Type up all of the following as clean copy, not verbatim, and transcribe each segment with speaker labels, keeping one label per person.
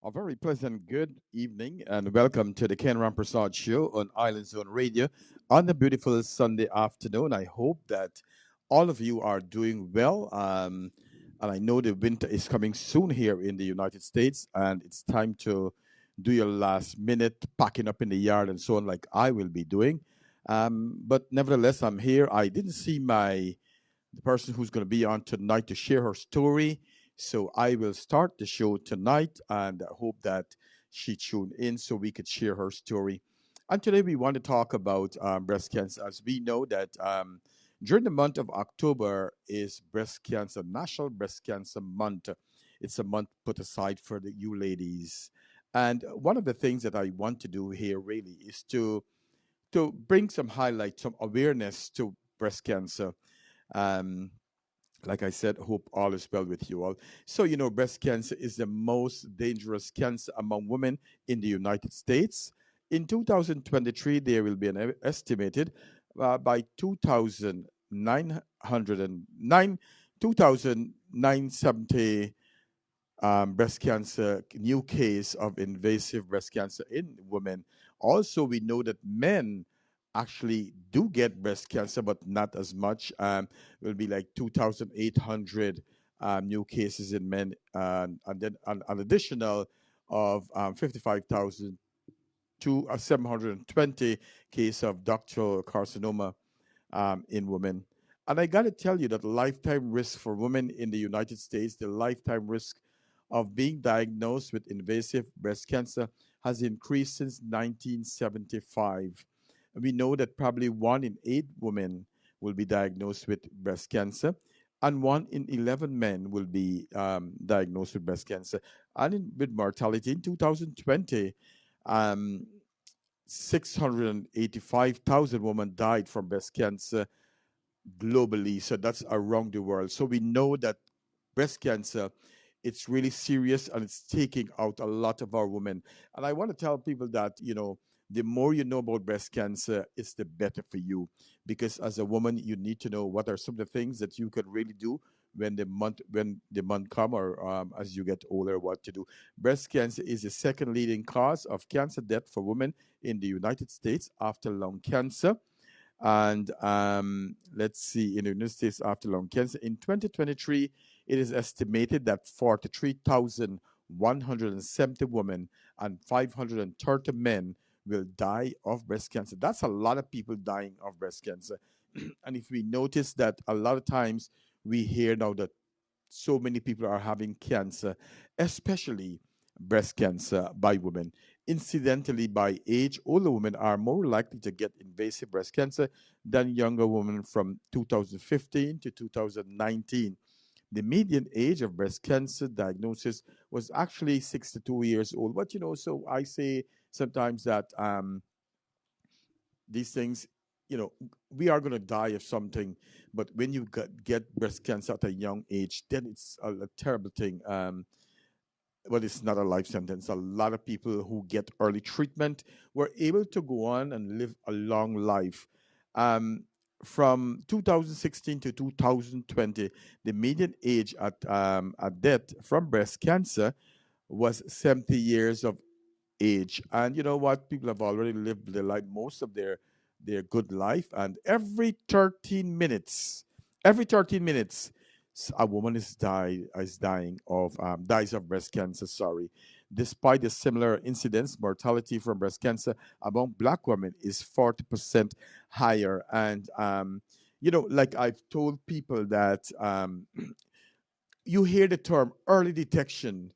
Speaker 1: A very pleasant good evening and welcome to the Ken Rampersaud Show on Island Zone Radio on the beautiful Sunday afternoon. I hope that all of you are doing well. And I know the winter is coming soon here in the United States, and it's time to do your last minute packing up in the yard and so on, like I will be doing. But nevertheless, I'm here. I didn't see the person who's going to be on tonight to share her story. So I will start the show tonight and I hope that she tuned in so we could share her story. And today we want to talk about breast cancer. As we know that during the month of October is breast cancer, National Breast Cancer Month. It's a month put aside for the you ladies. And one of the things that I want to do here really is to bring some highlight, some awareness to breast cancer. Um, like I said, hope all is well with you all. So, breast cancer is the most dangerous cancer among women in the United States. In 2023, there will be an estimated by 2,909, 2,970 breast cancer, new case of invasive breast cancer in women. Also, we know that men actually do get breast cancer, but not as much. Will be like 2,800 new cases in men, and then an additional of 55,000 to 720 case of ductal carcinoma in women. And I got to tell you that lifetime risk for women in the United States, the lifetime risk of being diagnosed with invasive breast cancer has increased since 1975. We know that probably 1 in 8 women will be diagnosed with breast cancer, and 1 in 11 men will be diagnosed with breast cancer. And with mortality in 2020, um, 685,000 women died from breast cancer globally. So that's around the world. So we know that breast cancer, it's really serious and it's taking out a lot of our women. And I want to tell people that, the more you know about breast cancer, it's the better for you. Because as a woman, you need to know what are some of the things that you can really do when the month come, or as you get older, what to do. Breast cancer is the second leading cause of cancer death for women in the United States after lung cancer. And let's see, in the United States after lung cancer, in 2023, it is estimated that 43,170 women and 530 men will die of breast cancer. That's a lot of people dying of breast cancer. And if we notice that a lot of times we hear now that so many people are having cancer, especially breast cancer by women. Incidentally, by age, older women are more likely to get invasive breast cancer than younger women from 2015 to 2019. The median age of breast cancer diagnosis was actually 62 years old. But, so I say sometimes that these things, you know, we are going to die of something, but when you get breast cancer at a young age, then it's a terrible thing. But it's not a life sentence. A lot of people who get early treatment were able to go on and live a long life. Um, from 2016 to 2020, the median age at death from breast cancer was 70 years of age. And you know what? People have already lived their life, most of their good life. And every 13 minutes, a woman is dying of dies of breast cancer. Sorry, despite the similar incidence, mortality from breast cancer among Black women is 40% higher. And like I've told people that you hear the term early detection.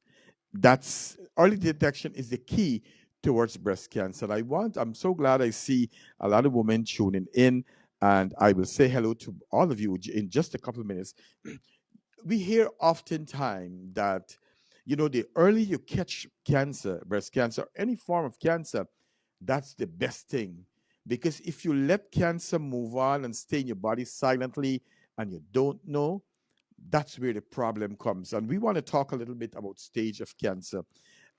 Speaker 1: That's early detection is the key towards breast cancer. And I'm so glad I see a lot of women tuning in, and I will say hello to all of you in just a couple of minutes. We hear oftentimes that, the early you catch cancer, breast cancer, any form of cancer, that's the best thing. Because if you let cancer move on and stay in your body silently and you don't know, that's where the problem comes. And we want to talk a little bit about stage of cancer.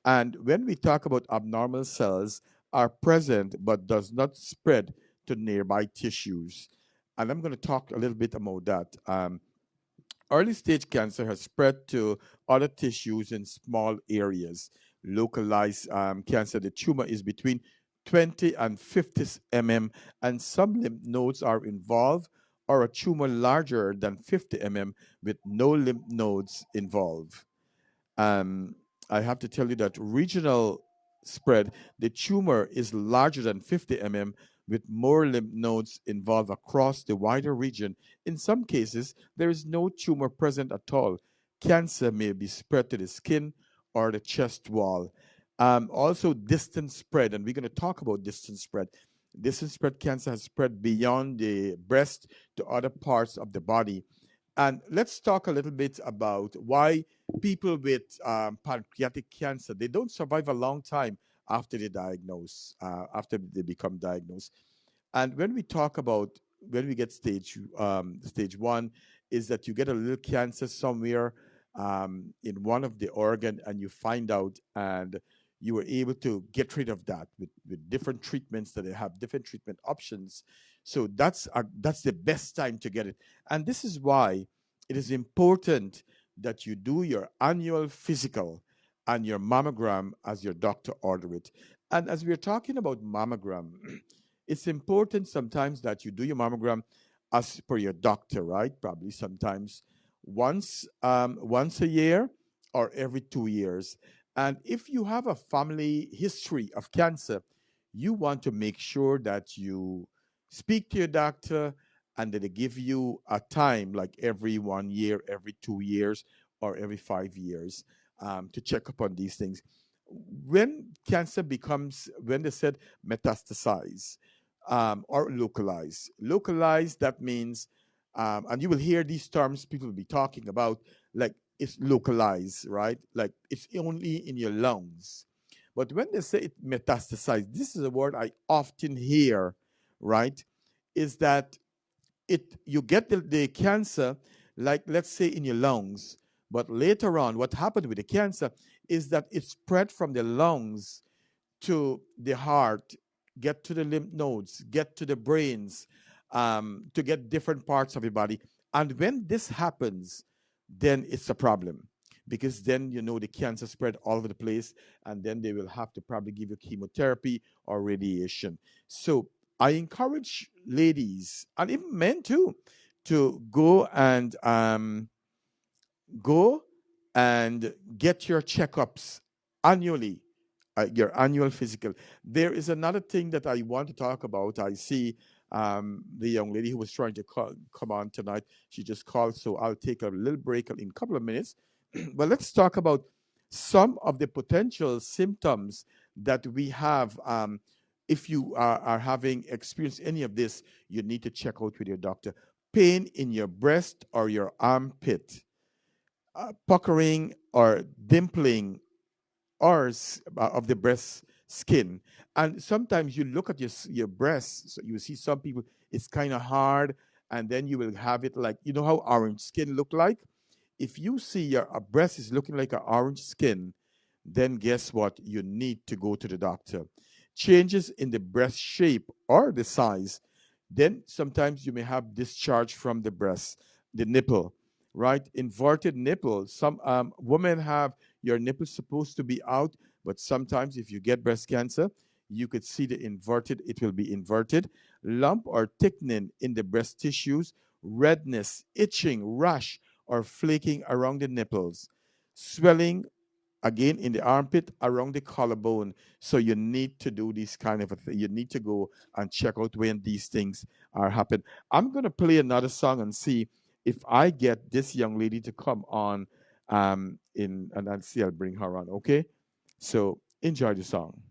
Speaker 1: And when we talk about abnormal cells are present but does not spread to nearby tissues. And I'm going to talk a little bit about that. Early stage cancer has spread to other tissues in small areas. Localized cancer, the tumor is between 20 and 50 mm, and some lymph nodes are involved, or a tumor larger than 50 mm with no lymph nodes involved. um, I have to tell you that regional spread, the tumor is larger than 50 mm with more lymph nodes involved across the wider region. In some cases, there is no tumor present at all. Cancer may be spread to the skin or the chest wall. Also, distance spread, and we're going to talk about distance spread. Distance spread cancer has spread beyond the breast to other parts of the body. And let's talk a little bit about why people with pancreatic cancer, they don't survive a long time after they diagnose, after they become diagnosed. And when we talk about when we get stage one, is that you get a little cancer somewhere in one of the organ, and you find out, and you were able to get rid of that with different treatments that they have different treatment options. So that's the best time to get it, and this is why it is important that you do your annual physical and your mammogram as your doctor order it. And as we're talking about mammogram, it's important sometimes that you do your mammogram as per your doctor, right? Probably sometimes once a year or every 2 years. And if you have a family history of cancer, you want to make sure that you speak to your doctor and that they give you a time like every 1 year, every 2 years, or every 5 years to check up on these things. When cancer becomes, when they said metastasize, or localized. Localized, that means, and you will hear these terms people will be talking about, like it's localized, right? Like it's only in your lungs. But when they say it metastasized, this is a word I often hear, right? Is that it you get the cancer, like let's say in your lungs, but later on, what happened with the cancer is that it spread from the lungs to the heart, get to the lymph nodes, get to the brains, to get different parts of your body. And when this happens, then it's a problem because then you know the cancer spread all over the place, and then they will have to probably give you chemotherapy or radiation. So I encourage ladies and even men too to go and get your checkups annually, your annual physical. There is another thing that I want to talk about. I see the young lady who was trying to come on tonight. She just called, so I'll take a little break in a couple of minutes. But let's talk about some of the potential symptoms that we have. If you are having experienced any of this, you need to check out with your doctor. Pain in your breast or your armpit, puckering or dimpling or of the breast skin. And sometimes you look at your breasts, so you see some people it's kind of hard, and then you will have it like, you know how orange skin look like. If you see your breast is looking like an orange skin, then guess what? You need to go to the doctor. Changes in the breast shape or the size, then sometimes you may have discharge from the breast, the nipple, right? Inverted nipple. Some women have your nipple supposed to be out, but sometimes if you get breast cancer, you could see the inverted, it will be inverted. Lump or thickening in the breast tissues, redness, itching, rash, or flaking around the nipples, swelling again in the armpit around the collarbone. So you need to do this kind of a thing. You need to go and check out when these things are happening. I'm going to play another song and see if I get this young lady to come on, in and I'll see, I'll bring her on. Okay, so enjoy the song.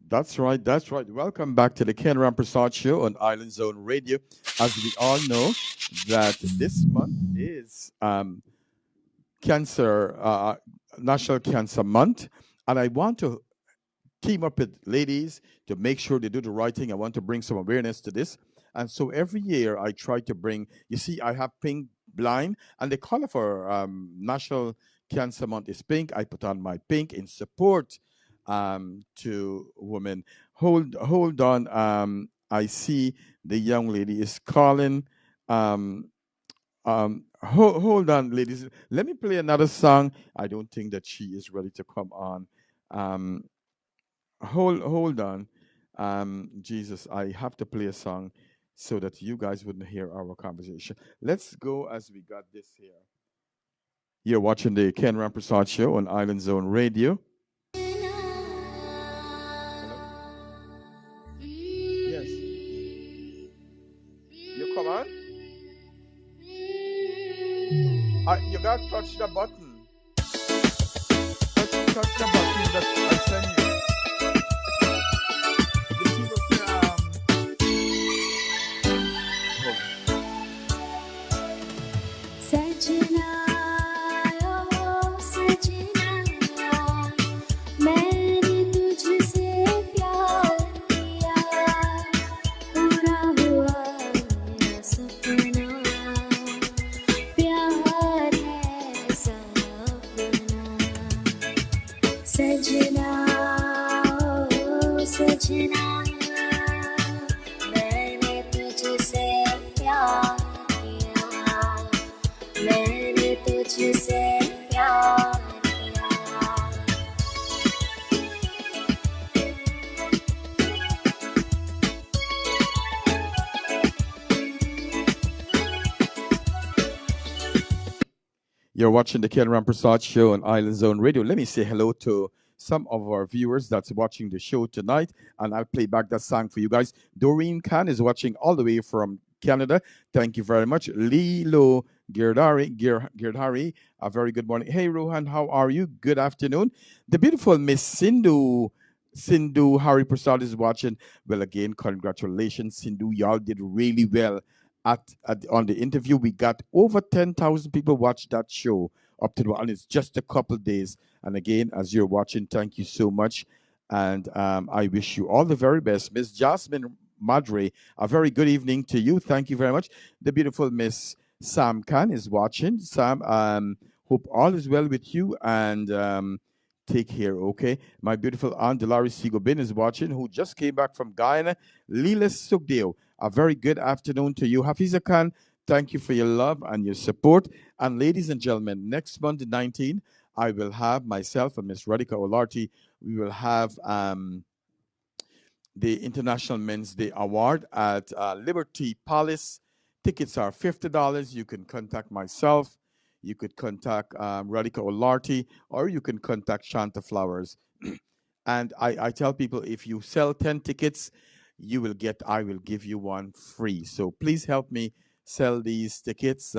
Speaker 1: That's right. That's right. Welcome back to the Ken Rampersaud Show on Island Zone Radio. As we all know, that this month is Cancer National Cancer Month, and I want to team up with ladies to make sure they do the right thing. I want to bring some awareness to this. And so every year I try to bring, you see, I have pink blind, and the color for National Cancer Month is pink. I put on my pink in support to women. Hold on. I see the young lady is calling. Um, hold on, ladies. Let me play another song. I don't think that she is ready to come on. Um, hold on. Jesus, I have to play a song so that you guys wouldn't hear our conversation. Let's go as we got this here. You're watching the Ken Rampersaud Show on Island Zone Radio. Yes. You come on. You got to touch the button. Touch the button that I send you. The people say,
Speaker 2: सजना ओ सजना मैंने तुझसे प्यार किया पूरा हुआ मेरा सपना प्यार है सपना सजना ओ सजना मैंने तुझसे प्यार किया मैंने तुझसे प्यार किया
Speaker 1: you're watching the Ken Rampersaud Show on Island Zone Radio. Let me say hello to some of our viewers that's watching the show tonight, and I'll play back that song for you guys. Doreen Khan is watching all the way from Canada. Thank you very much. Lilo Girdhari, a very good morning. Hey, Rohan, how are you? Good afternoon. The beautiful Miss Sindhu Hari Prasad is watching. Well, again, congratulations, Sindhu. Y'all did really well on the interview. We got over 10,000 people watch that show up to the, and it's just a couple days. And again, as you're watching, thank you so much. And I wish you all the very best. Miss Jasmine Madre, a very good evening to you. Thank you very much. The beautiful Miss Sam Khan is watching. Sam, hope all is well with you, and take care, okay? My beautiful Aunt Delari Sigobin is watching, who just came back from Guyana. Leela Sugdeo, a very good afternoon to you. Hafiza Khan, thank you for your love and your support. And ladies and gentlemen, next month, the 19th, I will have myself and Miss Radhika Olarti. We will have the International Men's Day Award at Liberty Palace. Tickets are $50. You can contact myself. You could contact Radhika Olarti, or you can contact Shanta Flowers. And I tell people, if you sell 10 tickets, I will give you one free. So please help me sell these tickets.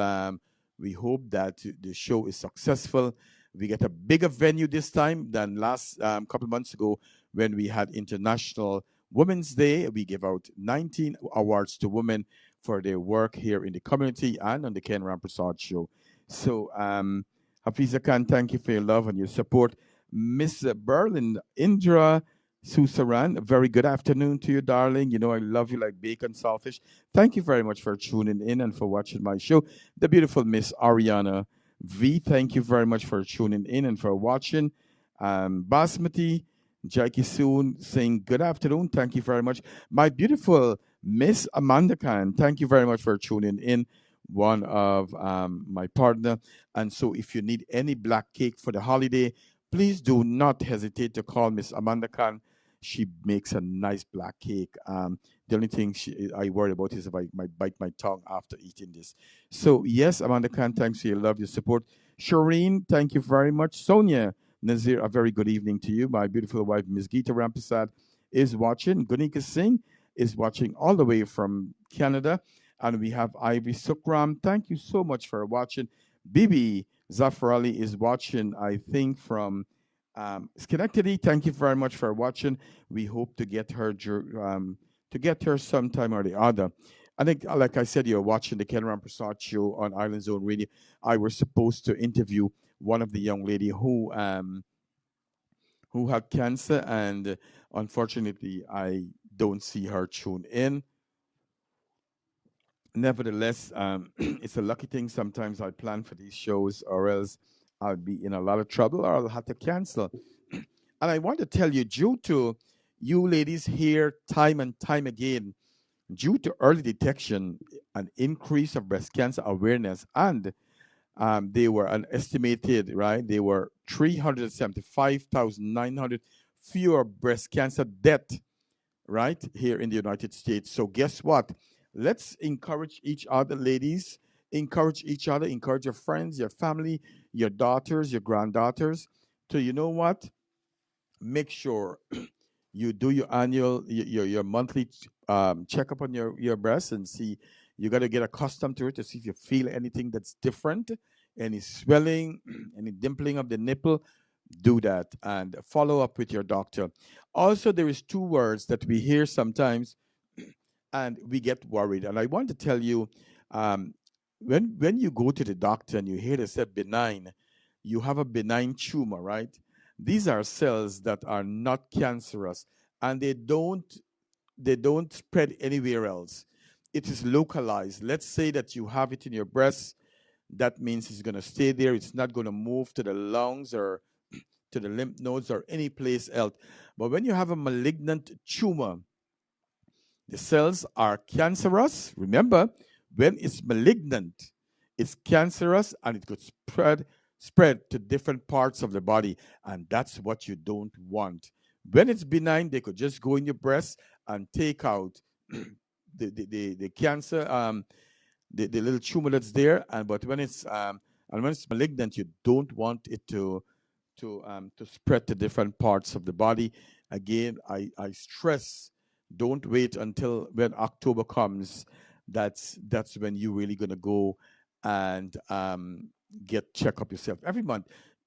Speaker 1: We hope that the show is successful. We get a bigger venue this time than last couple months ago when we had International Women's Day. We give out 19 awards to women for their work here in the community and on the Ken Rampersaud Show. So, Hafiza Khan, thank you for your love and your support. Miss Berlin Indra Susaran, a very good afternoon to you, darling. You know, I love you like bacon saltfish. Thank you very much for tuning in and for watching my show. The beautiful Miss Ariana V, thank you very much for tuning in and for watching. Basmati Jackie Soon saying good afternoon. Thank you very much. My beautiful Miss Amanda Khan, thank you very much for tuning in. One of my partner. And so if you need any black cake for the holiday, please do not hesitate to call Miss Amanda Khan. She makes a nice black cake. The only thing I worry about is if I might bite my tongue after eating this. So yes, Amanda Khan, thanks for your love, your support. Shireen, thank you very much. Sonia Nazir, a very good evening to you. My beautiful wife, Miss Geeta Rampersad, is watching. Gunika Singh is watching all the way from Canada. And we have Ivy Sukram. Thank you so much for watching. Bibi Zafarali is watching, I think, from Schenectady, thank you very much for watching. We hope to get her sometime or the other. I think, like I said, you're watching the Ken Rampersaud Show on Island Zone Radio. I was supposed to interview one of the young lady who had cancer, and unfortunately, I don't see her tune in. Nevertheless, it's a lucky thing. Sometimes I plan for these shows, or else I'll be in a lot of trouble, or I'll have to cancel. And I want to tell you, due to you ladies here time and time again, due to early detection, an increase of breast cancer awareness, and they were an estimated, right? They were 375,900 fewer breast cancer deaths, right, here in the United States. So guess what? Let's encourage each other, ladies. Encourage each other. Encourage your friends, your family, your daughters, your granddaughters. To, you know what? Make sure you do your annual, your monthly checkup on your breast and see. You got to get accustomed to it to see if you feel anything that's different, any swelling, any dimpling of the nipple. Do that and follow up with your doctor. Also, there is two words that we hear sometimes and we get worried. And I want to tell you, um, when you go to the doctor and you hear they say benign, you have a benign tumor, right? These are cells that are not cancerous, and they don't spread anywhere else. It is localized. Let's say that you have it in your breast. That means it's going to stay there. It's not going to move to the lungs or to the lymph nodes or any place else. But when you have a malignant tumor, the cells are cancerous. Remember, when it's malignant, it's cancerous and it could spread to different parts of the body, and that's what you don't want. When it's benign, they could just go in your breast and take out the cancer, the little tumor that's there. And but when it's malignant, you don't want it to spread to different parts of the body. Again, I stress, don't wait until when October comes. That's when you're really gonna go and get check up yourself every month.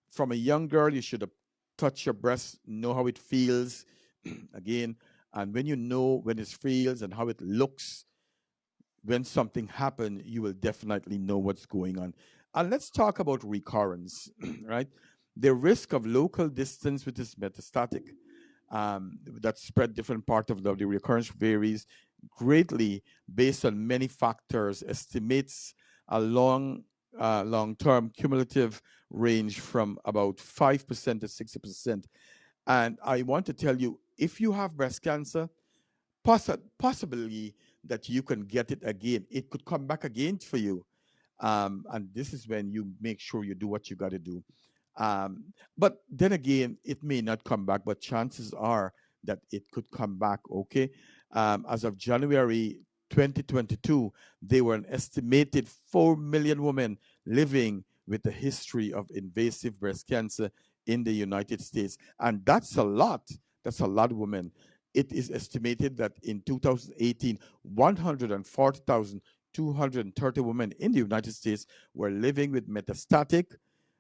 Speaker 1: From a young girl, you should have touch your breast, know how it feels. Again, and when you know when it feels and how it looks, when something happened, you will definitely know what's going on. And let's talk about recurrence, right? The risk of local distance, which is metastatic, that spread different part of the recurrence varies greatly based on many factors. Estimates a long-term cumulative range from about 5% to 60%. And I want to tell you, if you have breast cancer, possibly that you can get it again. It could come back again for you. And this is when you make sure you do what you got to do. But then again, it may not come back, but chances are that it could come back, okay? As of January 2022, there were an estimated 4 million women living with a history of invasive breast cancer in the United States. And that's a lot. That's a lot of women. It is estimated that in 2018, 140,230 women in the United States were living with metastatic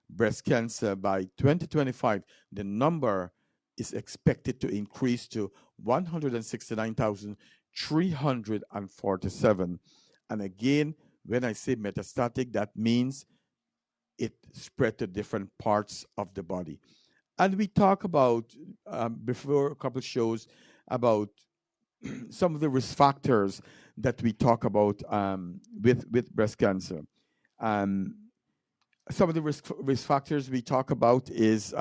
Speaker 1: breast cancer. By 2025, the number is expected to increase to 169,347. And again, when I say metastatic, that means it spread to different parts of the body. And we talk about before a couple of shows about some of the risk factors that we talk about with breast cancer. Um, some of the risk factors we talk about is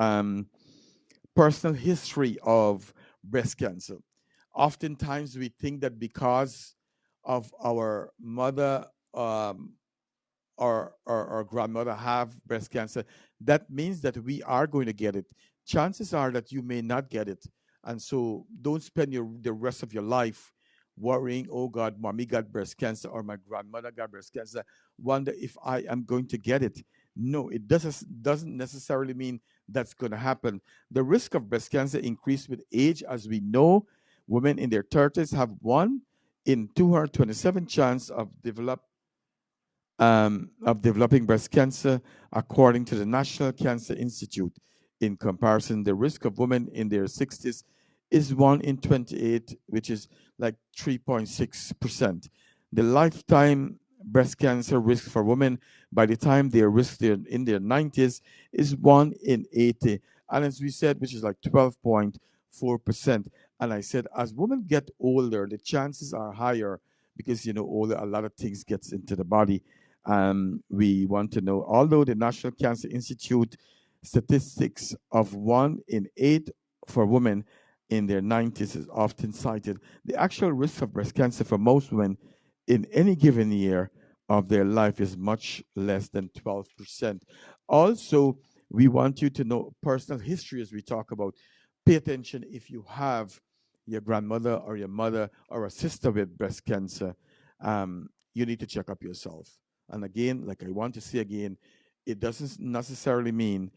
Speaker 1: personal history of breast cancer. Oftentimes, we think that because of our mother or grandmother have breast cancer, that means that we are going to get it. Chances are that you may not get it. And so don't spend the rest of your life worrying, oh God, mommy got breast cancer or my grandmother got breast cancer. Wonder if I am going to get it. No, it doesn't necessarily mean that's going to happen. The risk of breast cancer increases with age. As we know, women in their 30s have 1 in 227 chance of developing breast cancer, according to the National Cancer Institute. In comparison, the risk of women in their 60s is 1 in 28, which is like 3.6%. The lifetime breast cancer risk for women by the time they are risked in their 90s is 1 in 80. And as we said, which is like 12.4%. And I said, as women get older, the chances are higher because, older, a lot of things gets into the body. We want to know, although the National Cancer Institute statistics of 1 in 8 for women in their 90s is often cited, the actual risk of breast cancer for most women in any given year of their life is much less than 12%. Also, we want you to know personal history as we talk about. Pay attention if you have your grandmother or your mother or a sister with breast cancer. You need to check up yourself. And again, like I want to say again, it doesn't necessarily mean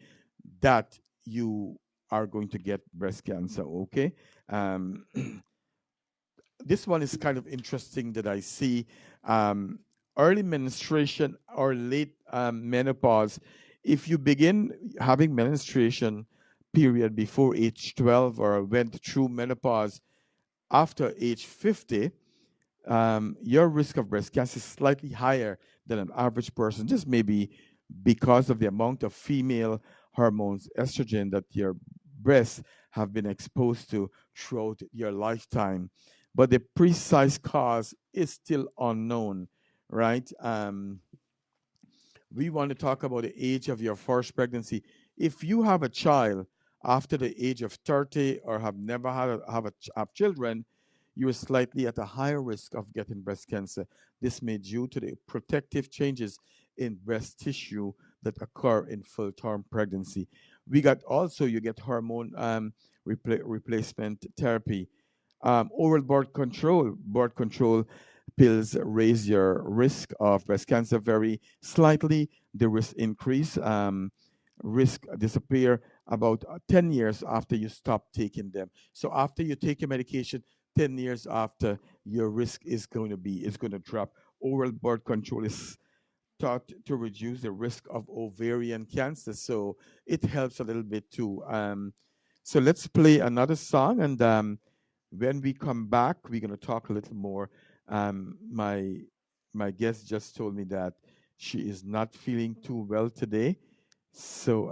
Speaker 1: that you are going to get breast cancer, okay? Um, this one is kind of interesting that I see um, early menstruation or late menopause. If you begin having menstruation period before age 12 or went through menopause after age 50, your risk of breast cancer is slightly higher than an average person, just maybe because of the amount of female hormones, estrogen, that your breasts have been exposed to throughout your lifetime. But the precise cause is still unknown, right? We want to talk about the age of your first pregnancy. If you have a child after the age of 30 or have never have children, you are slightly at a higher risk of getting breast cancer. This may due to the protective changes in breast tissue that occur in full-term pregnancy. We got also you get hormone replacement therapy, oral birth control pills raise your risk of breast cancer very slightly. The risk increase, risk disappear about 10 years after you stop taking them. So after you take your medication, 10 years after, your risk is going to drop. Oral birth control is thought to reduce the risk of ovarian cancer, so it helps a little bit too. So let's play another song, and when we come back, we're going to talk a little more. My guest just told me that she is not feeling too well today, so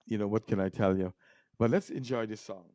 Speaker 1: what can I tell you? But let's enjoy this song.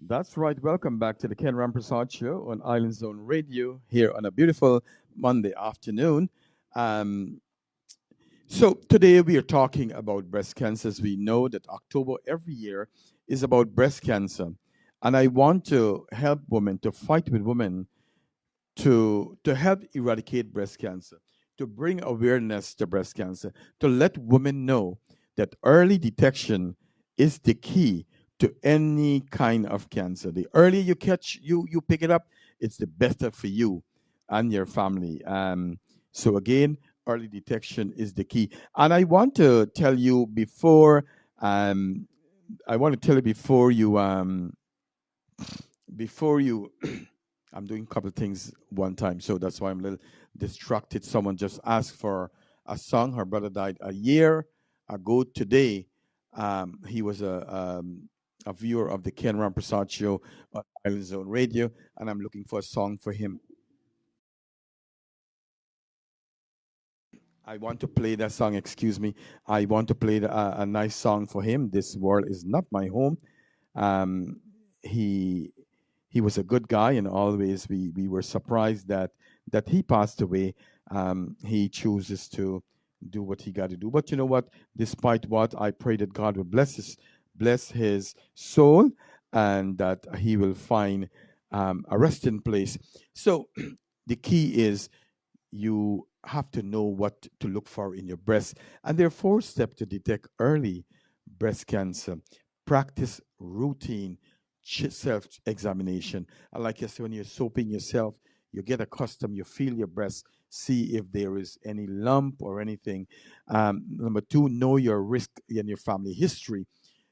Speaker 1: That's right. Welcome back to the Ken Rampersaud Show on Island Zone Radio here on a beautiful Monday afternoon. Um, so today we are talking about breast cancer. As we know that October every year is about breast cancer, and I want to help women to fight with women to help eradicate breast cancer, to bring awareness to breast cancer, to let women know that early detection is the key to any kind of cancer. The earlier you catch you pick it up, it's the better for you and your family. So again, early detection is the key. And I want to tell you before um, I want to tell you before you I'm doing a couple of things one time, so that's why I'm a little distracted. Someone just asked for a song. Her brother died a year ago today. He was a viewer of the Ken Rampersaud Show on Island Zone Radio, and I'm looking for a song for him. I want to play that song. Excuse me. I want to play a nice song for him. This world is not my home. Um, he he was a good guy, and always we were surprised that he passed away. He chooses to do what he got to do. But you know what? Despite what, I pray that God will bless his soul, and that he will find a resting place. So the key is you have to know what to look for in your breast. And there are 4 steps to detect early breast cancer. Practice routine self examination. And like I said, when you're soaping yourself, you get accustomed, you feel your breast, see if there is any lump or anything. Number 2, know your risk and your family history.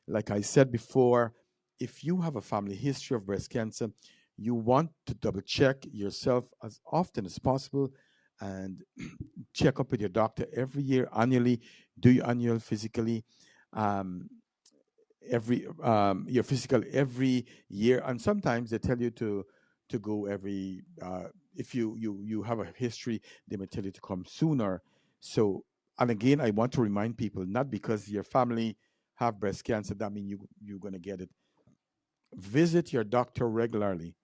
Speaker 1: Like I said before, if you have a family history of breast cancer, you want to double check yourself as often as possible and check up with your doctor every year, annually. Do your annual physically, um, every your physical every year, and sometimes they tell you to go every. If you have a history, they may tell you to come sooner. So, and again, I want to remind people, not because your family have breast cancer that means you're gonna get it. Visit your doctor regularly.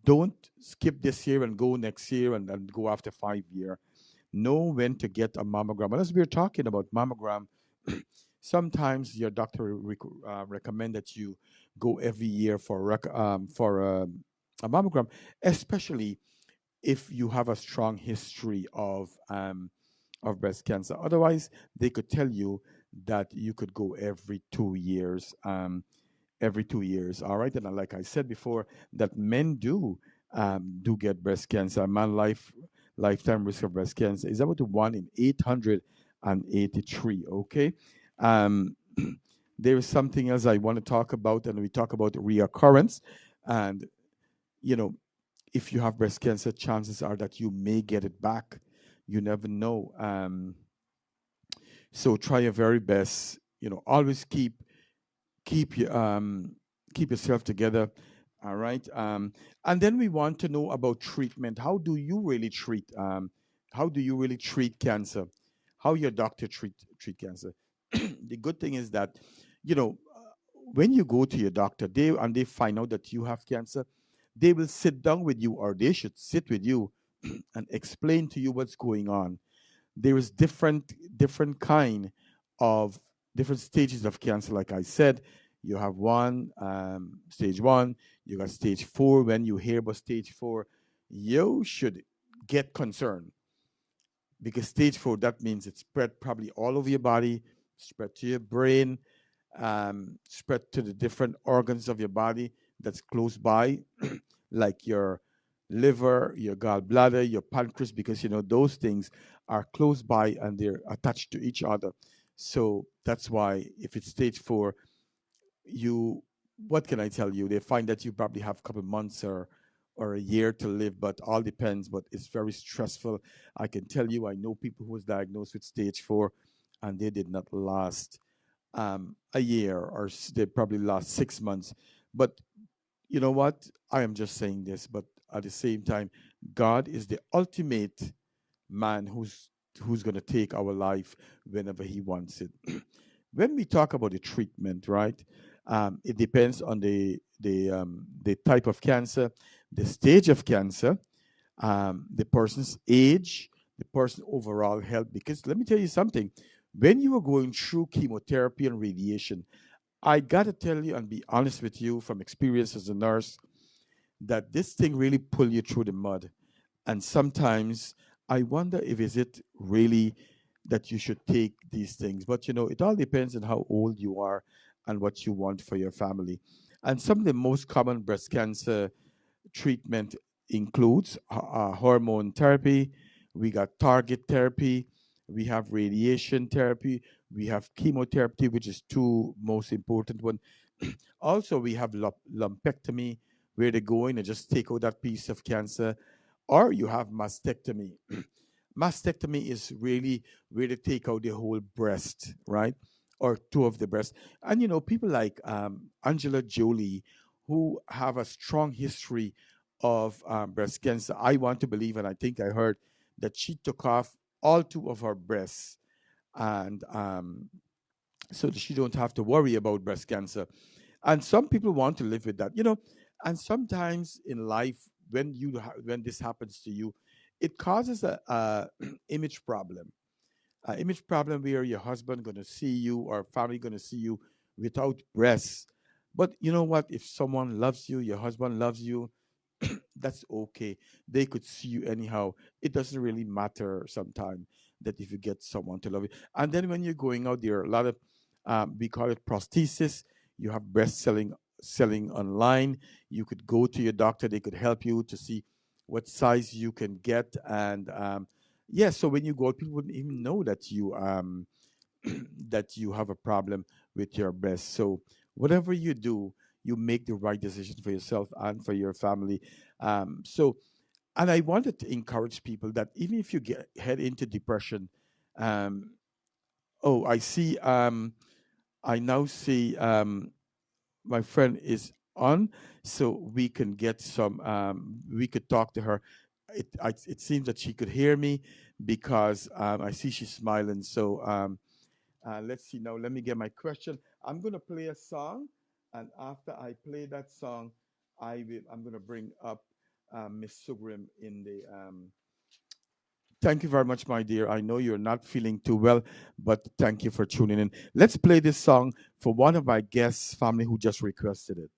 Speaker 1: Don't skip this year and go next year and go after 5 year. Know when to get a mammogram. And as we're talking about mammogram, sometimes your doctor recommend that you go every year a mammogram, especially if you have a strong history of breast cancer. Otherwise, they could tell you that you could go every 2 years. Every 2 years. All right, and like I said before, that men do get breast cancer. A man lifetime risk of breast cancer is about 1 in 883. Okay, um, there is something else I want to talk about, and we talk about reoccurrence. And you know, if you have breast cancer, chances are that you may get it back. You never know. So try your very best. Always keep you keep yourself together. All right. And then we want to know about treatment. How do you really treat cancer? How your doctor treat cancer? The good thing is that you know when you go to your doctor, they find out that you have cancer, they will sit down with you, or they should sit with you and explain to you what's going on. There is different kind of different stages of cancer. Like I said, you have stage 1, you got stage 4. When you hear about stage 4, you should get concerned, because stage 4, that means it spread probably all over your body, spread to your brain, spread to the different organs of your body that's close by, like your liver, your gallbladder, your pancreas, because those things are close by and they're attached to each other. So that's why if it's stage 4, you what can I tell you? They find that you probably have a couple months or a year to live, but all depends. But it's very stressful. I can tell you, I know people who was diagnosed with stage 4, and they did not last a year, or they probably last 6 months. But you know what? I am just saying this, but at the same time, God is the ultimate man who's going to take our life whenever He wants it. When we talk about the treatment, right? It depends on the type of cancer, the stage of cancer, the person's age, the person overall health. Because let me tell you something, when you are going through chemotherapy and radiation, I gotta tell you and be honest with you from experience as a nurse that this thing really pull you through the mud. And sometimes I wonder if is it really that you should take these things. But it all depends on how old you are and what you want for your family. And some of the most common breast cancer treatment includes hormone therapy, we got target therapy, we have radiation therapy, we have chemotherapy, which is two most important one. Also, we have lumpectomy, where they go in and just take out that piece of cancer, or you have mastectomy. Mastectomy is really where they take out the whole breast, right? Or two of the breasts. And people like Angela Jolie, who have a strong history of breast cancer. I want to believe, and I think I heard that she took off all two of her breasts, and so that she don't have to worry about breast cancer. And some people want to live with that. And sometimes in life, when this happens to you, it causes a image problem, image problem where your husband going to see you or family going to see you without breasts. But you know what, if someone loves you, your husband loves you, that's okay. They could see you anyhow. It doesn't really matter sometimes that if you get someone to love you. And then when you're going out there, a lot of we call it prosthesis. You have breast selling online. You could go to your doctor. They could help you to see what size you can get. And yeah, so when you go out, people wouldn't even know that you that you have a problem with your breast. So whatever you do, you make the right decision for yourself and for your family. So, and I wanted to encourage people that even if you head into depression, um, oh, I see. I now see my friend is on, so we can get some. We could talk to her. It seems that she could hear me because I see she's smiling. So let's see now. Let me get my question. I'm gonna play a song, and after I play that song, I'm gonna bring up Miss Sugrim in the. Thank you very much, my dear. I know you're not feeling too well, but thank you for tuning in. Let's play this song for one of my guests' family who just requested it.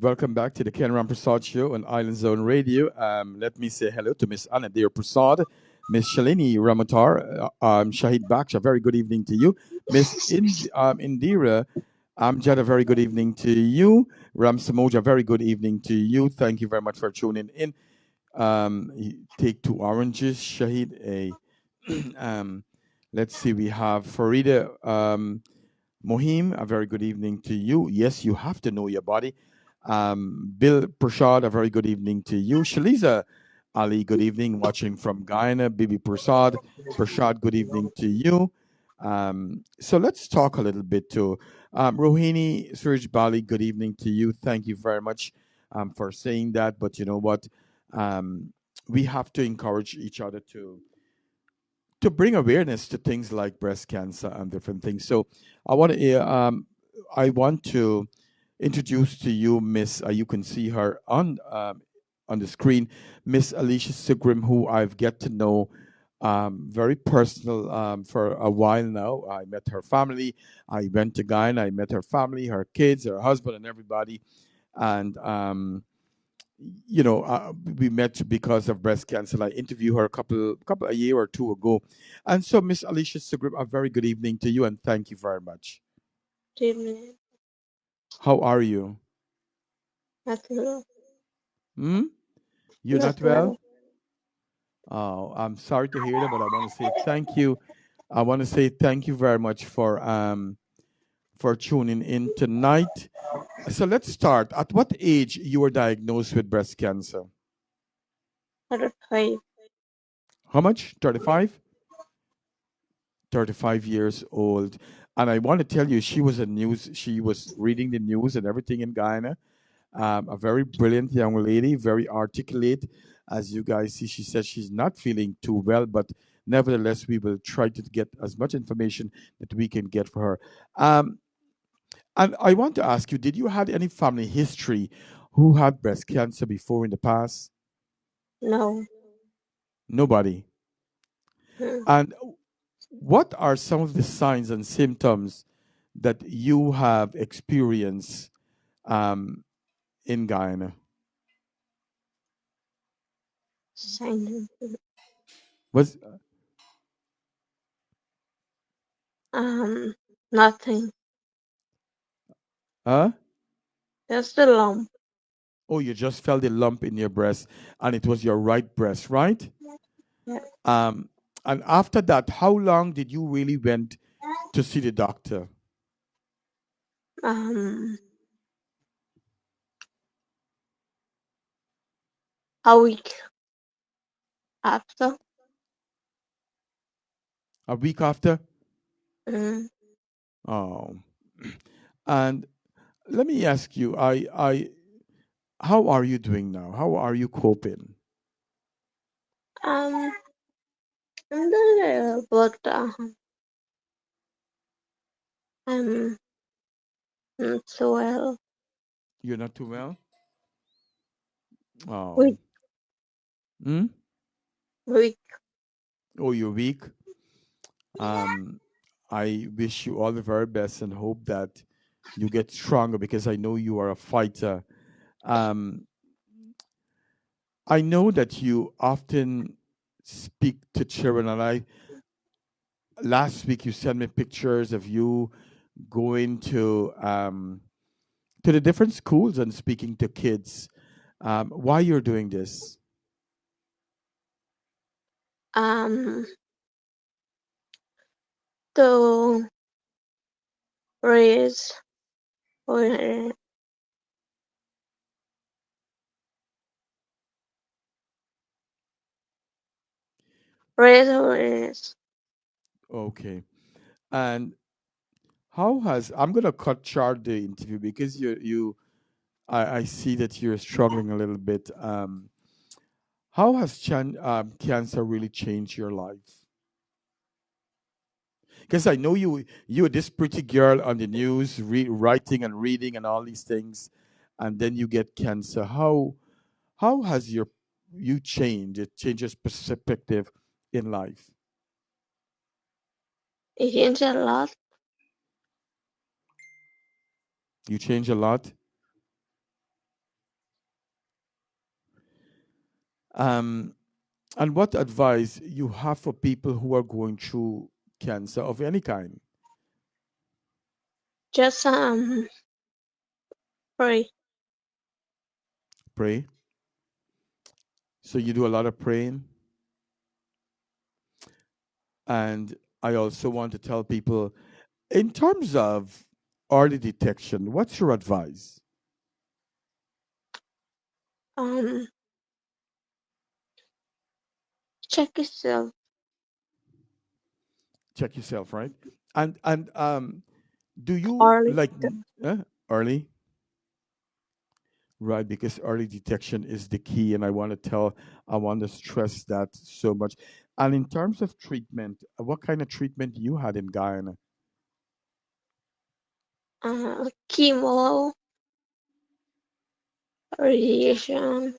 Speaker 1: Welcome back to the Ken Rampersaud Show on Island Zone Radio. Let me say hello to Miss Anna Dear Prasad, Miss Shalini Ramatar, Shahid Baksha. A very good evening to you. Indira Amjad, a very good evening to you. Ram Samoja, a very good evening to you. Thank you very much for tuning in. Take two oranges, Shahid. Um, let's see, we have Farida Mohim, a very good evening to you. Yes, you have to know your body. Bill Prashad, a very good evening to you. Shaliza Ali, good evening, watching from Guyana. Bibi Prashad, good evening to you. So let's talk a little bit to Rohini Suraj Bali, good evening to you. Thank you very much for saying that. But you know what? Um, we have to encourage each other to bring awareness to things like breast cancer and different things. So I want to I want to introduce to you Miss. You can see her on the screen, Miss Alicia Sigrim, who I've get to know very personal for a while now. I met her family. I went to Guyana. I met her family, her kids, her husband, and everybody. And we met because of breast cancer. I interviewed her a couple a year or two ago, and so Miss Alicia Sugrib, a very good evening to you, and thank you very much.
Speaker 3: Chutney,
Speaker 1: How are you?
Speaker 3: not well.
Speaker 1: Hmm? You're
Speaker 3: Not
Speaker 1: not well?
Speaker 3: well.
Speaker 1: Oh, I'm sorry to hear that, but I want to say thank you. I want to say thank you very much for tuning in tonight. So let's start. At what age you were diagnosed with breast cancer?
Speaker 3: Not a five.
Speaker 1: How much? 35? 35 years old. And I want to tell you, she was reading the news and everything in Guyana. A very brilliant young lady, very articulate. As you guys see, she says she's not feeling too well, but nevertheless, we will try to get as much information that we can get for her. Um, and I want to ask you, did you had any family history who had breast cancer before in the past?
Speaker 3: No.
Speaker 1: Nobody.
Speaker 3: Hmm.
Speaker 1: And what are some of the signs and symptoms that you have experienced um, in Guyana?
Speaker 3: Sign.
Speaker 1: Was
Speaker 3: Nothing.
Speaker 1: huh?
Speaker 3: Just a lump.
Speaker 1: Oh, you just felt a lump in your breast, and it was your right breast, right?
Speaker 3: Yeah.
Speaker 1: Um, and after that, how long did you really went to see the doctor?
Speaker 3: Um, a week after.
Speaker 1: A week after?
Speaker 3: Mm.
Speaker 1: Oh, and let me ask you, how are you doing now? How are you coping?
Speaker 3: Um, I'm doing well, but I'm not so well.
Speaker 1: You're not too well. Oh,
Speaker 3: Weak,
Speaker 1: hmm?
Speaker 3: weak.
Speaker 1: Oh, you're weak. Um, I wish you all the very best and hope that you get stronger because I know you are a fighter. Um, I know that you often speak to children, and I last week you sent me pictures of you going to the different schools and speaking to kids. Why you're doing this?
Speaker 3: Um, to raise, uh, raise awareness.
Speaker 1: Okay, and how has I'm gonna cut short the interview because I see that you're struggling a little bit. How has cancer really changed your life? Because I know you're this pretty girl on the news, writing and reading and all these things, and then you get cancer. How has you changed? It changes perspective in life.
Speaker 3: It changed a lot.
Speaker 1: You change a lot. Um, and what advice you have for people who are going through cancer of any kind?
Speaker 3: Just pray.
Speaker 1: Pray. So you do a lot of praying. And I also want to tell people, in terms of early detection, what's your advice?
Speaker 3: Um, check yourself.
Speaker 1: Check yourself, right? And do you
Speaker 3: Early
Speaker 1: like
Speaker 3: detect-
Speaker 1: early? Right, because early detection is the key, and I want to stress that so much. And in terms of treatment, what kind of treatment you had in Guyana?
Speaker 3: chemo, radiation,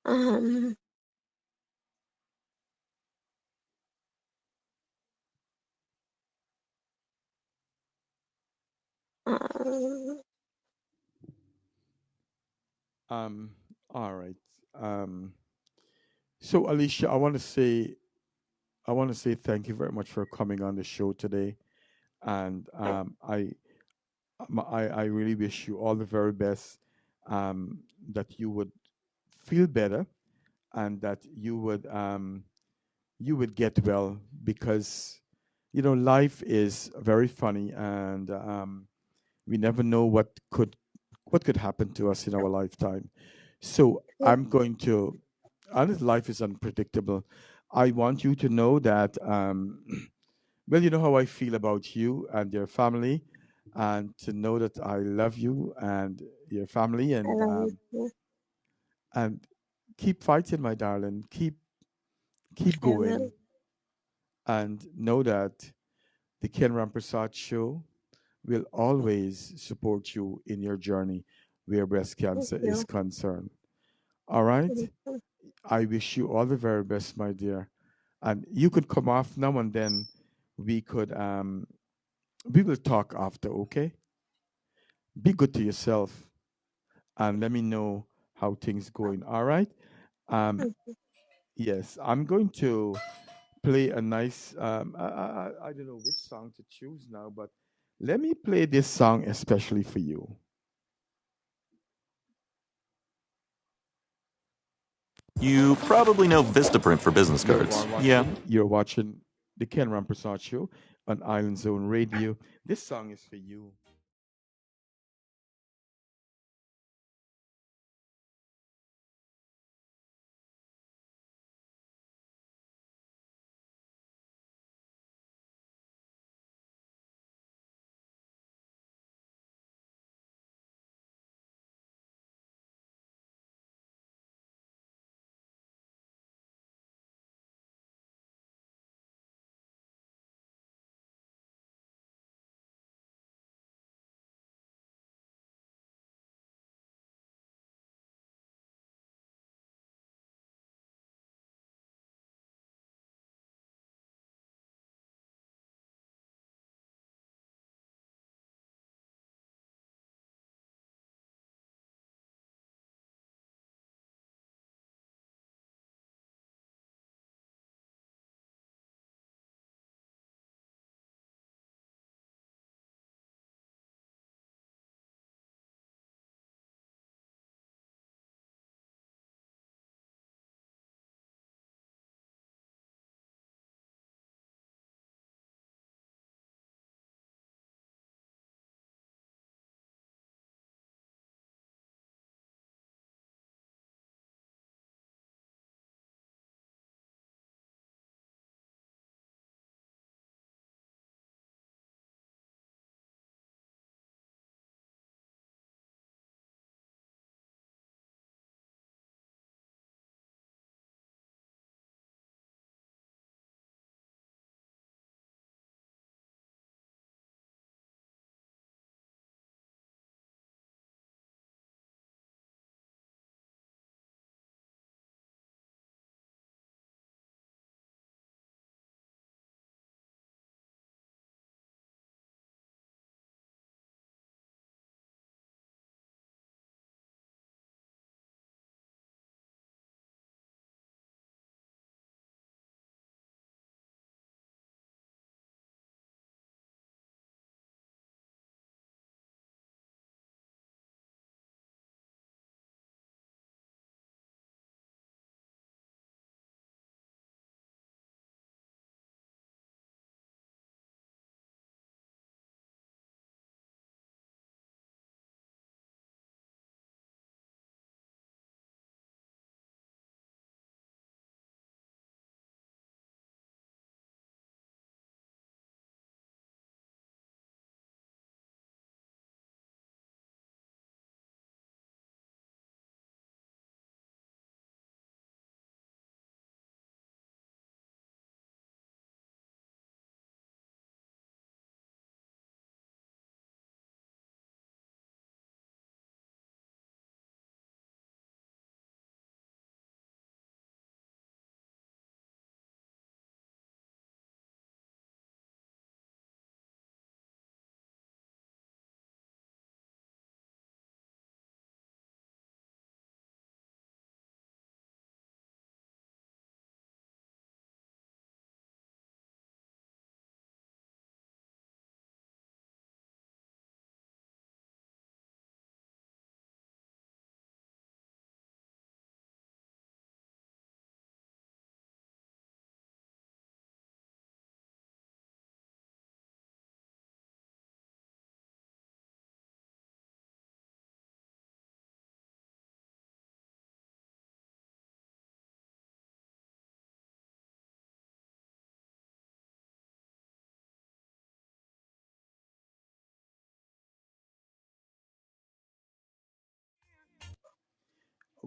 Speaker 3: um, um,
Speaker 1: Um, all right. Um, so Alicia, I want to say thank you very much for coming on the show today, and I really wish you all the very best. That you would feel better, and that you would get well, because life is very funny, and we never know what could happen to us in our lifetime. So I'm going to, and life is unpredictable. I want you to know that well, you know how I feel about you and your family, and to know that I love you and your family,
Speaker 3: I love you.
Speaker 1: and keep fighting, my darling. Keep
Speaker 3: I will.
Speaker 1: going, and know that the Ken Rampersaud Show will always support you in your journey where breast
Speaker 3: Thank
Speaker 1: cancer is
Speaker 3: you.
Speaker 1: concerned. All right?
Speaker 3: Thank you.
Speaker 1: I wish you all the very best, my dear. And you could come off now, and then we could we will talk after, okay? Be good to yourself and let me know how things going. All right? Um yes, I'm going to play a nice I don't know which song to choose now, but let me play this song especially for you.
Speaker 4: You probably know Vistaprint for business cards. Yeah.
Speaker 1: You're watching the Ken Rampersaud Show on Island Zone Radio. This song is for you.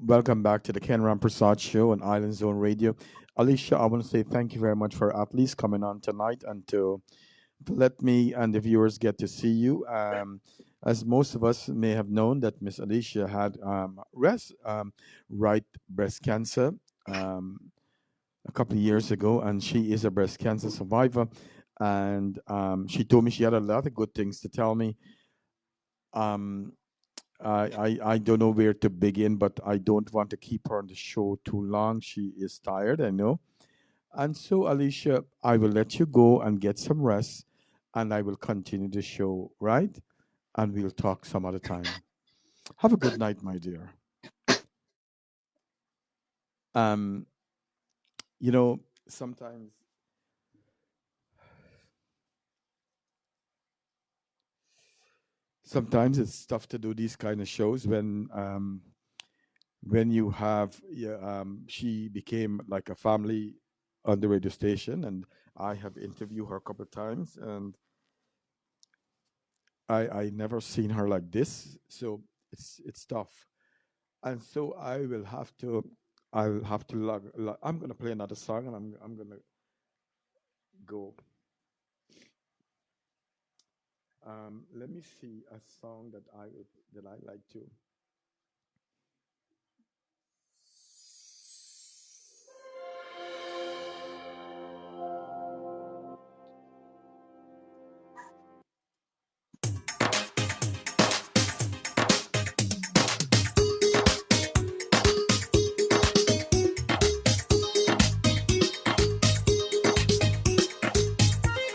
Speaker 1: Welcome back to the Ken Rampersaud Show on Island Zone Radio. Alicia, I want to say thank you very much for at least coming on tonight and to let me and the viewers get to see you. As most of us may have known, that Miss Alicia had right breast cancer a couple of years ago, and she is a breast cancer survivor. And she told me she had a lot of good things to tell me. Um, I don't know where to begin, but I don't want to keep her on the show too long. She is tired, I know. And so, Alicia, I will let you go and get some rest, and I will continue the show, right? And we'll talk some other time. Have a good night, my dear. Um, you know, sometimes sometimes it's tough to do these kind of shows when you have yeah, she became like a family on the radio station, and I have interviewed her a couple of times, and I never seen her like this, so it's tough. And so I will have to I'm gonna play another song, and I'm gonna go. Let me see a song that I like to.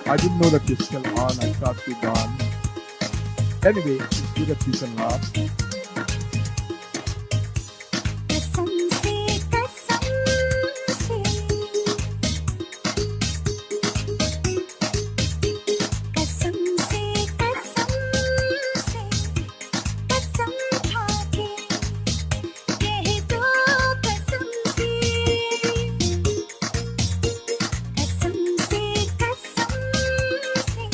Speaker 1: I didn't know that you're still on. I thought you're gone. Anyway, it's good that you can laugh.
Speaker 2: कसम से कसम से कसम से कसम से कसम खा के कह दो कसम से कसम से कसम से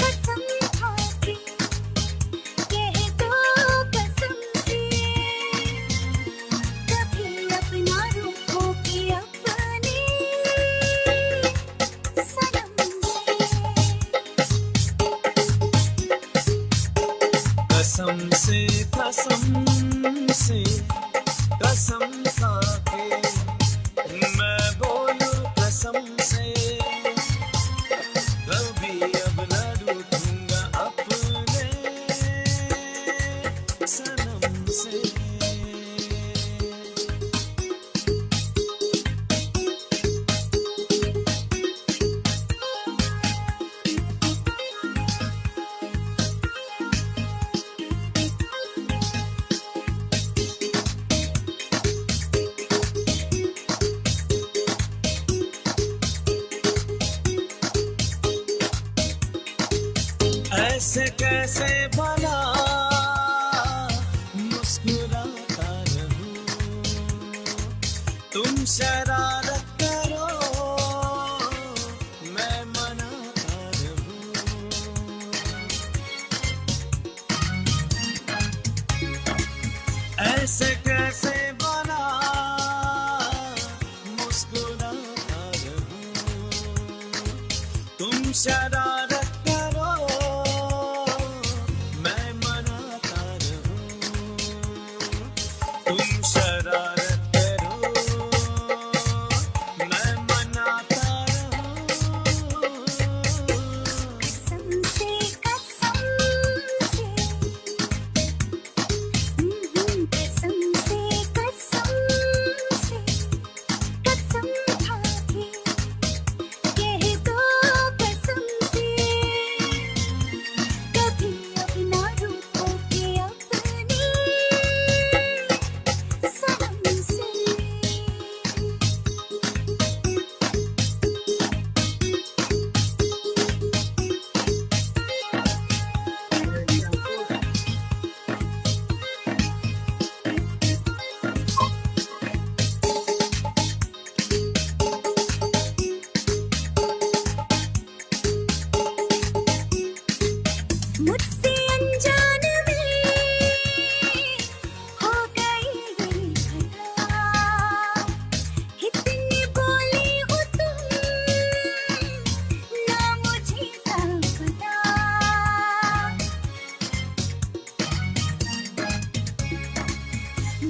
Speaker 2: कसम खा के कह दो कसम से कभी अपना रूपों की अपने सनम से
Speaker 5: कसम से कसम खा के मैं बोलूं कसम से कभी अब न रूठूंगा अपने सनम से ऐसे कैसे बना मुस्कुराता रहूं तुम शरारत करो मैं मनाता रहूं ऐसे कैसे बना मुस्कुराता रहूं तुम शरारत करो मैं मनाता रहूं तुम शरारत करो मैं मनाता रहूं
Speaker 2: कसम से कसम से कसम से कसम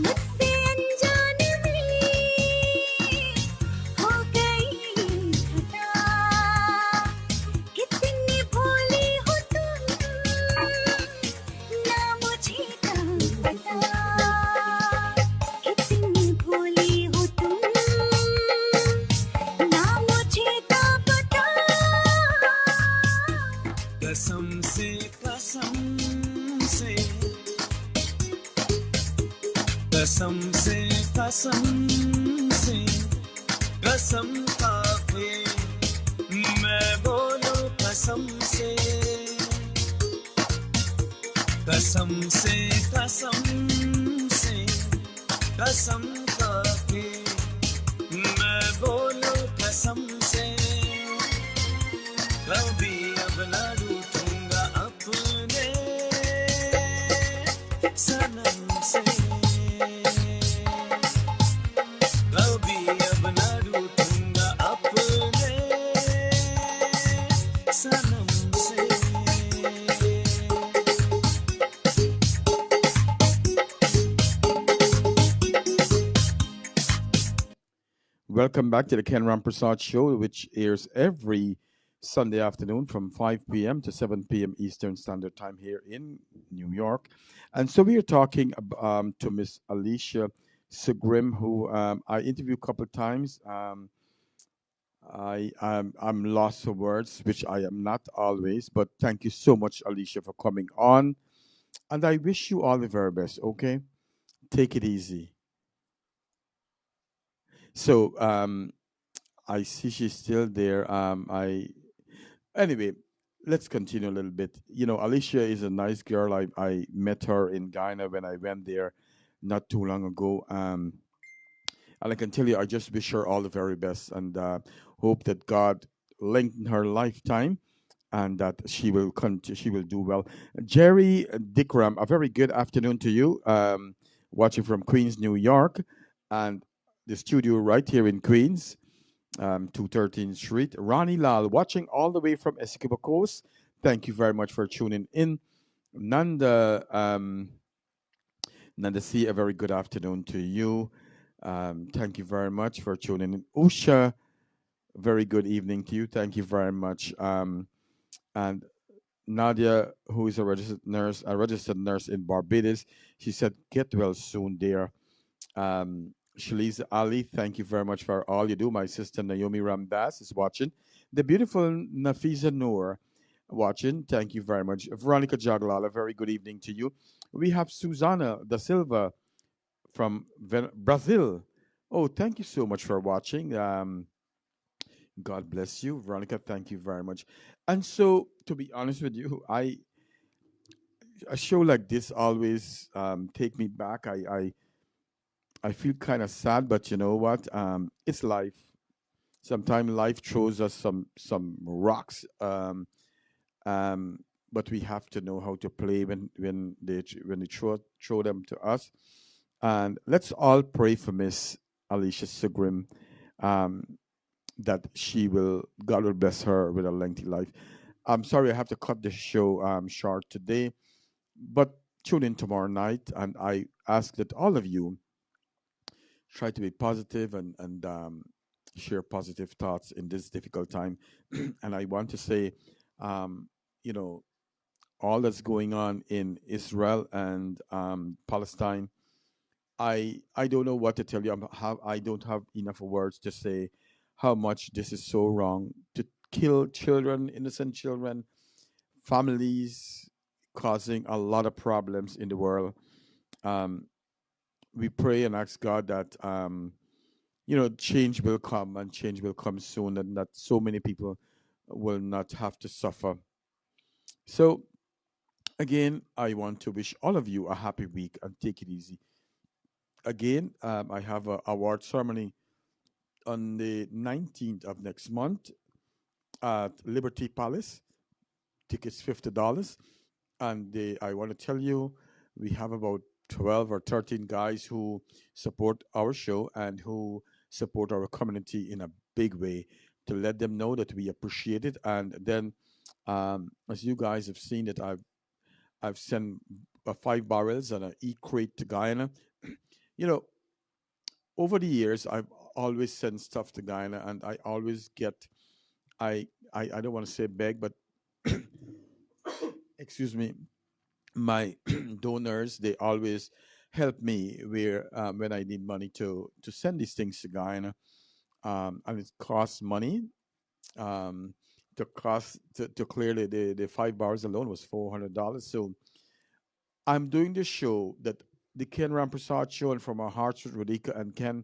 Speaker 2: मुझसे अनजाने में हो गई खता कितनी भोली हो तुम ना मुझे कब पता कितनी भोली हो तुम ना मुझे कब पता
Speaker 5: कसम से कसम से कसम से कसम से कसम खाके मैं बोलूं कसम से कसम से कसम से कसम खाके मैं बोलूं कसम से कभी अब न रूठूंगा अपने सनम से कभी अब न रूठूंगा अपने सनम से
Speaker 1: Welcome back to the Ken Rampersaud Show, which airs every Sunday afternoon from 5 p.m. to 7 p.m. Eastern Standard Time here in New York. And so we are talking to Miss Alicia Sugrim, who I interviewed a couple of times. I'm lost for words, which I am not always, but thank you so much, Alicia, for coming on. And I wish you all the very best, okay? Take it easy. So I see she's still there. Anyway, let's continue a little bit. You know, Alicia is a nice girl. I met her in Guyana when I went there not too long ago. And I can tell you, I just wish her all the very best and hope that God lengthen her lifetime and that she will do well. Jerry Dickram, a very good afternoon to you. Watching from Queens, New York, and the studio right here in Queens, 213 Street. Ronnie Lal, watching all the way from Essequibo Coast. Thank you very much for tuning in. Nanda, Nanda C, a very good afternoon to you. Thank you very much for tuning in. Usha, very good evening to you. Thank you very much. And Nadia, who is a registered nurse in Barbados, she said, "Get well soon, dear." Shaliza Ali, thank you very much for all you do. My sister Naomi Ramdas is watching. The beautiful Nafisa Noor watching. Thank you very much. Veronica Jaglala, very good evening to you. We have Susana da Silva from Brazil. Oh, thank you so much for watching. God bless you, Veronica. Thank you very much. And so, to be honest with you, a show like this always take me back. I feel kind of sad, but you know what? It's life. Sometimes life throws us some rocks, but we have to know how to play when they throw them to us. And let's all pray for Miss Alicia Sugrim, um, that God will bless her with a lengthy life. I'm sorry I have to cut the show short today, but tune in tomorrow night, and I ask that all of you try to be positive and share positive thoughts in this difficult time. And I want to say, you know, all that's going on in Israel and Palestine. I don't know what to tell you. I don't have enough words to say how much this is so wrong to kill children, innocent children, families, causing a lot of problems in the world. Um, we pray and ask God that change will come and change will come soon, and that so many people will not have to suffer. So again, I want to wish all of you a happy week and take it easy. Again, I have a award ceremony on the 19th of next month at Liberty Palace. Tickets $50, and I want to tell you, we have about 12 or 13 guys who support our show and who support our community in a big way, to let them know that we appreciate it. And then, as you guys have seen, that I've sent 5 barrels and an e crate to Guyana. You know, over the years, I've always sent stuff to Guyana, and I always get, I don't want to say beg, but excuse me, my donors, they always help me where when I need money to send these things to Guyana, and it costs money. Um, the cost to clear the 5 bars alone was $400. So I'm doing this show that the Ken Rampersaud Show, and from our hearts with Radhika and Ken,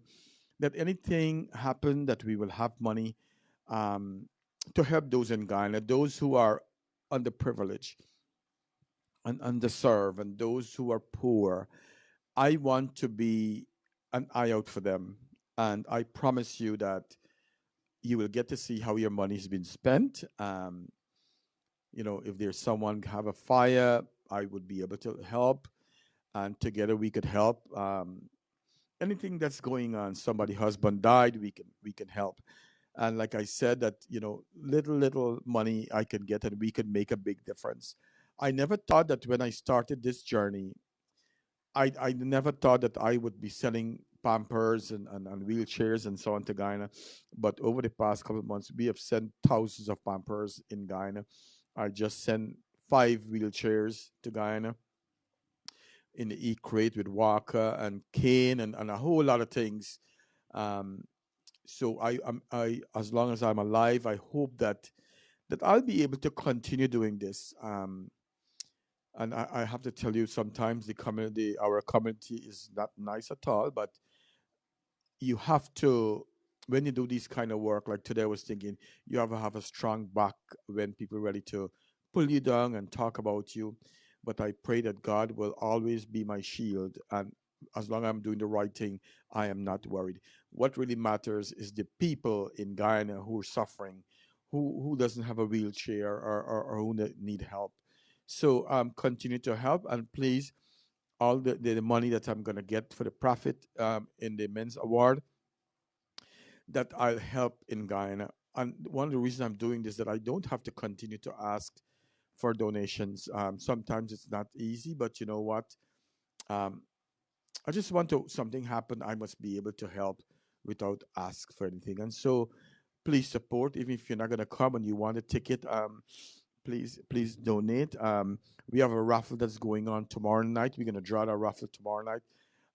Speaker 1: that anything happen that we will have money um, to help those in Guyana, those who are underprivileged and underserved, and those who are poor. I want to be an eye out for them, and I promise you that you will get to see how your money has been spent. If there's someone have a fire, I would be able to help, and together we could help. Anything that's going on, somebody husband died, we can help. And like I said, that little money I can get, and we can make a big difference. I never thought that when I started this journey, I never thought that I would be selling Pampers and wheelchairs and so on to Guyana. But over the past couple of months, we have sent thousands of Pampers in Guyana. I just sent 5 wheelchairs to Guyana in the crate with Walker and Cane and a whole lot of things. Um, so I as long as I'm alive, I hope that I'll be able to continue doing this. And I have to tell you, sometimes our community is not nice at all, but you have to, when you do this kind of work, like today I was thinking, you have to have a strong back when people are ready to pull you down and talk about you. But I pray that God will always be my shield, and as long as I'm doing the right thing, I am not worried. What really matters is the people in Guyana who are suffering, who doesn't have a wheelchair, or who need help. So continue to help, and please, all the money that I'm going to get for the profit in the men's award, that I'll help in Guyana. And one of the reasons I'm doing this, that I don't have to continue to ask for donations. Sometimes it's not easy, but you know what? Um, I just want to something happen. I must be able to help without ask for anything. And so, please support. Even if you're not gonna come and you want a ticket, please donate. We have a raffle that's going on tomorrow night. We're gonna draw the raffle tomorrow night.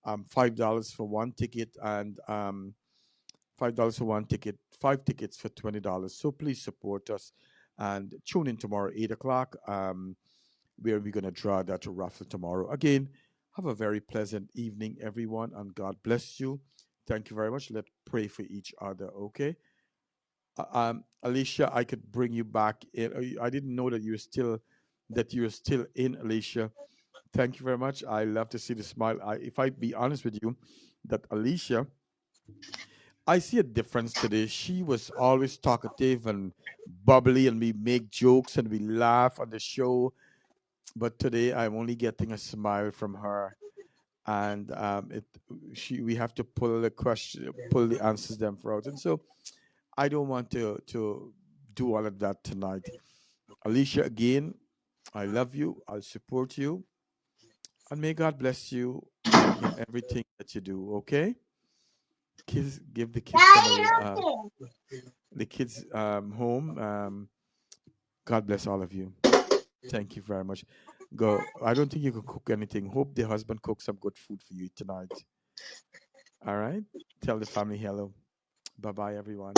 Speaker 1: $5 for one ticket, and $5 for one ticket, 5 tickets for $20. So please support us and tune in tomorrow 8 o'clock, where we're gonna draw that raffle tomorrow. Again, have a very pleasant evening, everyone, and God bless you. Thank you very much. Let's pray for each other. Okay. Alicia, I could bring you back in. I didn't know that you're still in, Alicia. Thank you very much. I love to see the smile. If I be honest with you, that Alicia, I see a difference today. She was always talkative and bubbly, and we make jokes and we laugh on the show. But today, I'm only getting a smile from her, and we have to pull the answers them for out. And so I don't want to do all of that tonight. Alicia, again, I love you. I'll support you, and may God bless you in everything that you do. Okay, kids, give the kids home. God bless all of you. Thank you very much. Go. I don't think you can cook anything. Hope the husband cooks some good food for you tonight. All right. Tell the family hello. Bye bye, everyone.